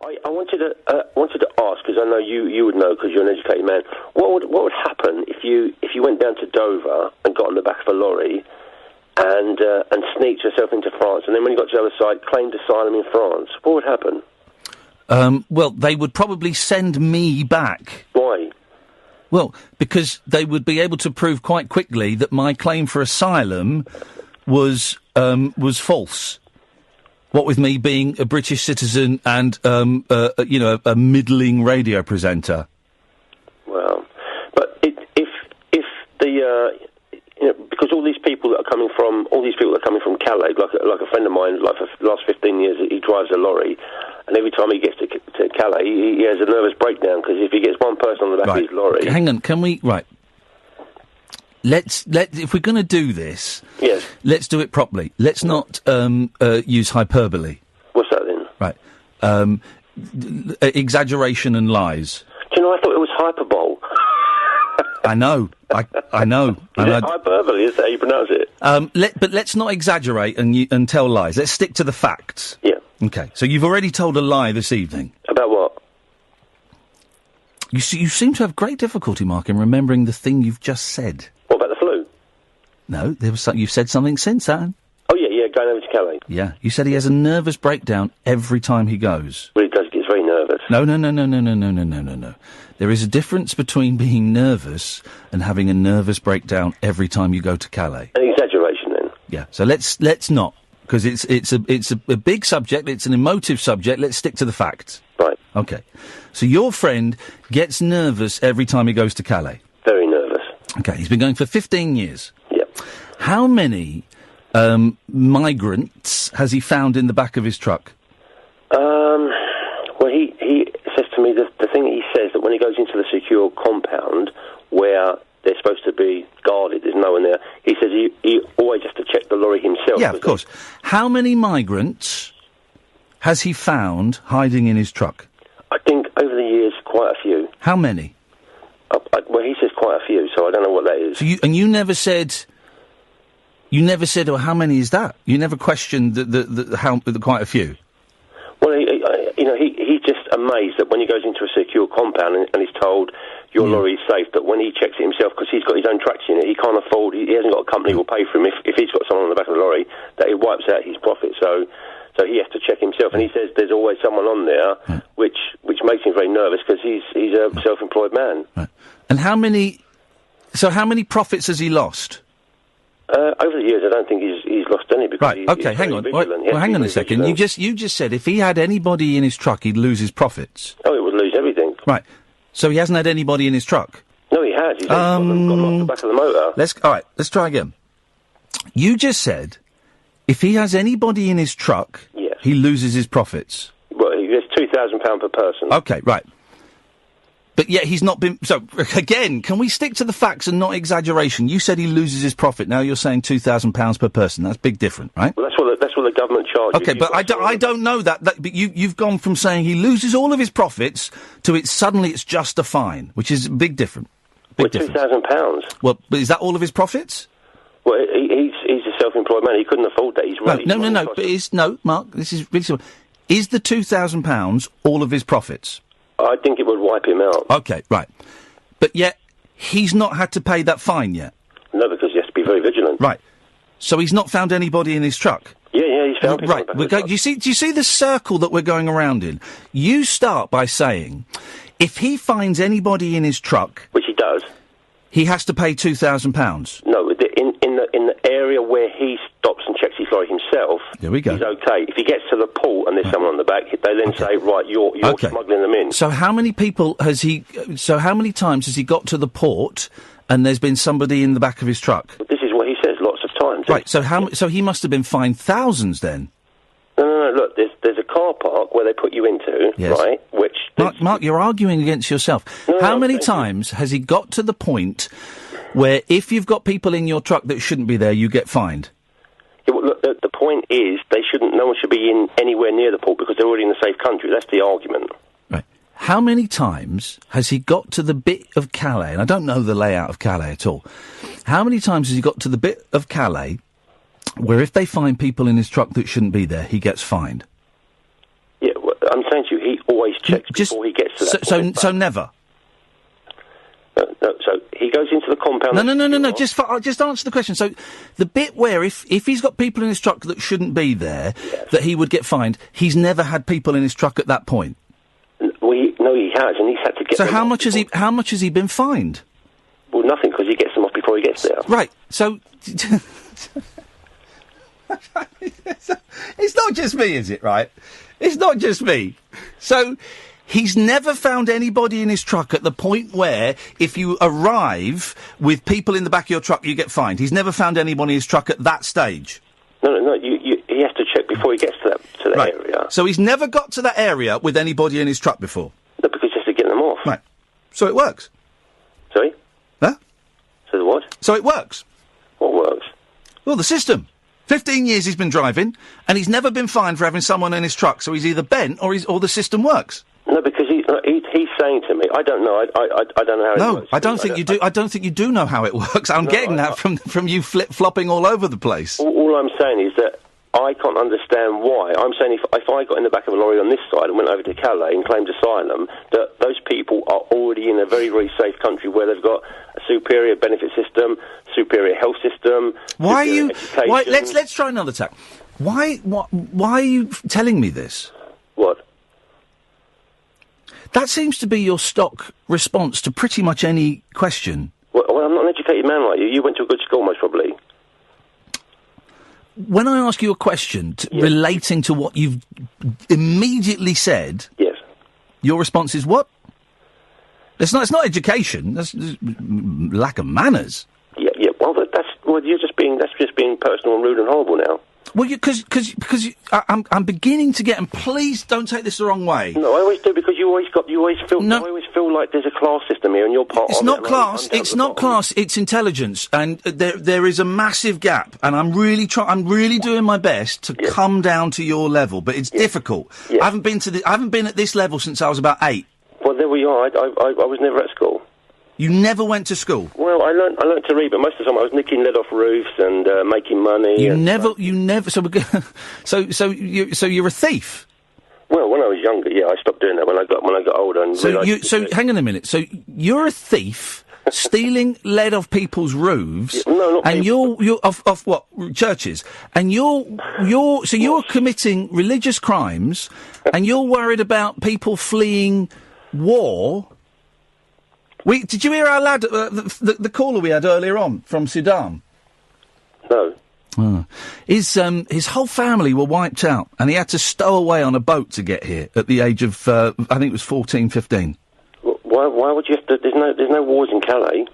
I wanted to ask, because I know you would know because you're an educated man. What would happen if you went down to Dover and got on the back of a lorry and sneaked yourself into France, and then when you got to the other side, claimed asylum in France? What would happen? Well, they would probably send me back. Why? Well, because they would be able to prove quite quickly that my claim for asylum was false. What with me being a British citizen and, a middling radio presenter. Well, but if the because all these people that are coming from Calais, like a friend of mine, like for the last 15 years, he drives a lorry, and every time he gets to Calais, he has a nervous breakdown because if he gets one person on the back of his lorry. Hang on, can we? Right. If we're going to do this, yes, let's do it properly. Let's not use hyperbole. What's that then? Right. Exaggeration and lies. Do you know, I thought it was hyperbole. I know. I know. Is it hyperbole? Is that how you pronounce it? But let's not exaggerate and tell lies. Let's stick to the facts. Yeah. Okay. So you've already told a lie this evening. About what? You seem to have great difficulty, Mark, in remembering the thing you've just said. What about the flu? No, you've said something since that. Oh, yeah, going over to Calais. Yeah, you said he has a nervous breakdown every time he goes. Well, he does, he gets very nervous. No. There is a difference between being nervous and having a nervous breakdown every time you go to Calais. An exaggeration, then? Yeah, so let's not, because it's a big subject, it's an emotive subject, let's stick to the facts. Right. Okay. So your friend gets nervous every time he goes to Calais? Very nervous. Okay, he's been going for 15 years. Yep. How many migrants has he found in the back of his truck? Well, he says to me, the thing he says, that when he goes into the secure compound where they're supposed to be guarded, there's no one there, he says he always has to check the lorry himself. Yeah, of course. How many migrants has he found hiding in his truck? I think over the years, quite a few. How many? Well, he says quite a few, so I don't know what that is. So you never said, oh, how many is that? You never questioned the quite a few? Well, he's just amazed that when he goes into a secure compound and he's told your lorry is safe, that when he checks it himself, because he's got his own tracks in it, he can't afford, he hasn't got a company who will pay for him if he's got someone on the back of the lorry, that he wipes out his profit. So he has to check himself, and he says there's always someone on there, which makes him very nervous because he's a self-employed man. Right. And how many profits has he lost? Over the years, I don't think he's lost any. Because right. Okay. Hang on. Well, hang on a second. Vigilant. You just said if he had anybody in his truck, he'd lose his profits. Oh, he would lose everything. Right. So he hasn't had anybody in his truck. No, he has. He's got them off the back of the motor. Let's try again. You just said if he has anybody in his truck, yes, he loses his profits. Well, he gets £2,000 per person. Okay. Right. But yet he's not been... So, again, can we stick to the facts and not exaggeration? You said he loses his profit. Now you're saying £2,000 per person. That's big different, right? Well, that's what the government charges. Okay, but I don't know that. But you've gone from saying he loses all of his profits to suddenly it's just a fine, which is big different. Big difference. £2,000. Well, but is that all of his profits? Well, he's a self-employed man. He couldn't afford that. No, Mark, this is really simple. Is the £2,000 all of his profits? I think it would wipe him out. Okay, right. But yet, he's not had to pay that fine yet? No, because he has to be very vigilant. Right. So he's not found anybody in his truck? Yeah, he's found people. Right. Do you see the circle that we're going around in? You start by saying, if he finds anybody in his truck... Which he does. He has to pay £2,000? No, in the area where he stops and checks his lorry himself, there we go. He's okay. If he gets to the port and there's someone on the back, they then say, right, you're smuggling them in. So how many times has he got to the port and there's been somebody in the back of his truck? This is what he says lots of times. Right, so he must have been fined thousands then? No, look, there's a car park where they put you into, yes, right, which... Mark, you're arguing against yourself. How many times has he got to the point where if you've got people in your truck that shouldn't be there, you get fined? Yeah, well, look, the point is no one should be in anywhere near the port because they're already in a safe country. That's the argument. Right. How many times has he got to the bit of Calais, and I don't know the layout of Calais at all, how many times has he got to the bit of Calais where if they find people in his truck that shouldn't be there, he gets fined? Yeah, well, I'm saying to you, he always checks before he gets to that point. So never? No, so he goes into the compound... No, just answer the question. So, the bit where if he's got people in his truck that shouldn't be there, that he would get fined, he's never had people in his truck at that point? No, he has, and he's had to get... So how much has he been fined? Well, nothing, because he gets them off before he gets there. Right, so... It's not just me, is it, right? It's not just me. So, he's never found anybody in his truck at the point where, if you arrive with people in the back of your truck, you get fined. He's never found anybody in his truck at that stage. No, he has to check before he gets to that area. So he's never got to that area with anybody in his truck before? No, because he has to get them off. Right. So it works? Sorry? Huh? So the what? So it works? What works? Well, the system. 15 years he's been driving, and he's never been fined for having someone in his truck, so he's either bent or the system works. No, because he's saying to me, I don't know, I don't know how it works. No, I don't think you do. I don't think you do know how it works. I'm getting that from you flip-flopping all over the place. All I'm saying is that I can't understand why. I'm saying if I got in the back of a lorry on this side and went over to Calais and claimed asylum, that those people are already in a very, very safe country where they've got a superior benefit system, superior health system. Why are you? Education. Why, let's try another tack. Why are you telling me this? What? That seems to be your stock response to pretty much any question. Well, I'm not an educated man like you. You went to a good school, most probably. When I ask you a question relating to what you've immediately said, yes, your response is what? It's not education. That's lack of manners. Yeah. Well, that's just being personal and rude and horrible now. Well, because I'm beginning to get, and please don't take this the wrong way. No, I always do, because you always feel. No. I always feel like there's a class system here, and you're part of it. It's not class. It's not class. It's intelligence, and there is a massive gap. And I'm really doing my best to come down to your level, but it's difficult. Yes. I haven't been at this level since I was about 8. Well, there we are. I was never at school. You never went to school? Well, I learnt to read, but most of the time I was nicking lead off roofs and making money. You never. So you're a thief. Well, when I was younger, yeah, I stopped doing that when I got older. And so hang on a minute. So you're a thief, stealing lead off people's roofs. Yeah, no, not and people. you're off what, churches? And you're committing religious crimes, and you're worried about people fleeing war. Did you hear our lad, the caller we had earlier on from Sudan? No. His whole family were wiped out, and he had to stow away on a boat to get here at the age of, I think it was 14, 15. Why would you have to... There's no wars in Calais.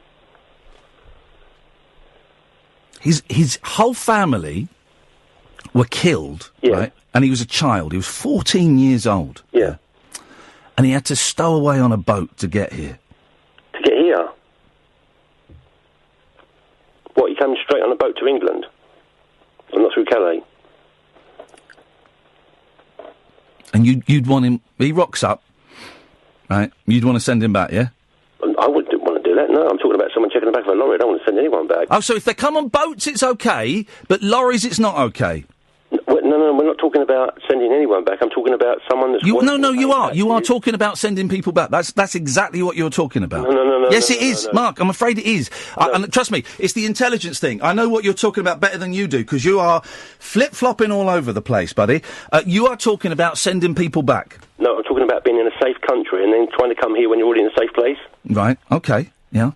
His whole family were killed, right? And he was a child. He was 14 years old. Yeah. And he had to stow away on a boat to get here. To get here? What, he came straight on a boat to England? And not through Calais? And you'd want him... He rocks up, right? You'd want to send him back, yeah? I wouldn't want to do that, no. I'm talking about someone checking the back of a lorry. I don't want to send anyone back. Oh, so if they come on boats, it's okay, but lorries, it's not okay? No, we're not talking about sending anyone back. I'm talking about someone that's... You are. You are talking about sending people back. That's exactly what you're talking about. No. Yes, it is, Mark. I'm afraid it is. And trust me, it's the intelligence thing. I know what you're talking about better than you do, because you are flip-flopping all over the place, buddy. You are talking about sending people back. No, I'm talking about being in a safe country and then trying to come here when you're already in a safe place. Right, okay, yeah.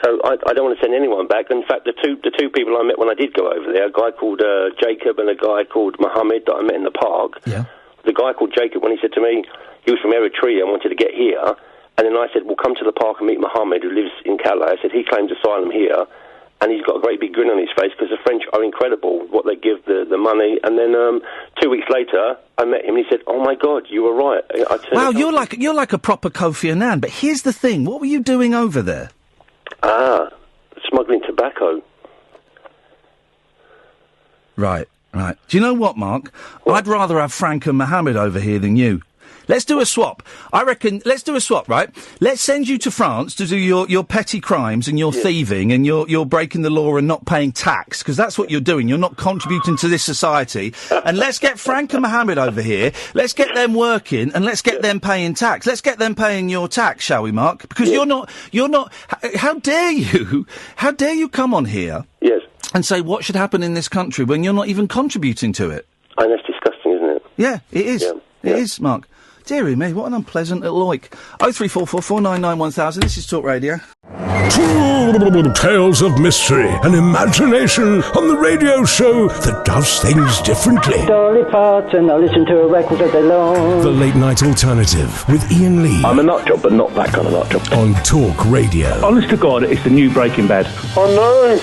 So I don't want to send anyone back. In fact, the two people I met when I did go over there, a guy called Jacob and a guy called Mohammed that I met in the park. Yeah. The guy called Jacob, when he said to me he was from Eritrea and wanted to get here, and then I said, well, come to the park and meet Mohammed, who lives in Calais. I said, he claims asylum here, and he's got a great big grin on his face, because the French are incredible, what they give the money. And then 2 weeks later, I met him, and he said, oh, my God, you were right. Wow, you're like a proper Kofi Annan, but here's the thing. What were you doing over there? Smuggling tobacco. Right. Do you know what, Mark? What? I'd rather have Frank and Mohammed over here than you. Let's do a swap. I reckon, let's do a swap, right? Let's send you to France to do your petty crimes and your thieving and your breaking the law and not paying tax, because that's what you're doing. You're not contributing to this society. And let's get Frank and Mohammed over here. Let's get them working and let's get them paying tax. Let's get them paying your tax, shall we, Mark? Because you're not, how dare you come on here and say what should happen in this country when you're not even contributing to it? And that's disgusting, isn't it? Yeah, it is. Yeah. It is, Mark. Dearie me, what an unpleasant little oik. 0344 499 1000, this is Talk Radio. Tales of mystery and imagination on the radio show that does things differently. Dolly Parton, I listen to a record all day long. The Late Night Alternative with Iain Lee. I'm a nut job, but not that kind of nut job. On Talk Radio. Honest to God, it's the new Breaking Bad. Oh no!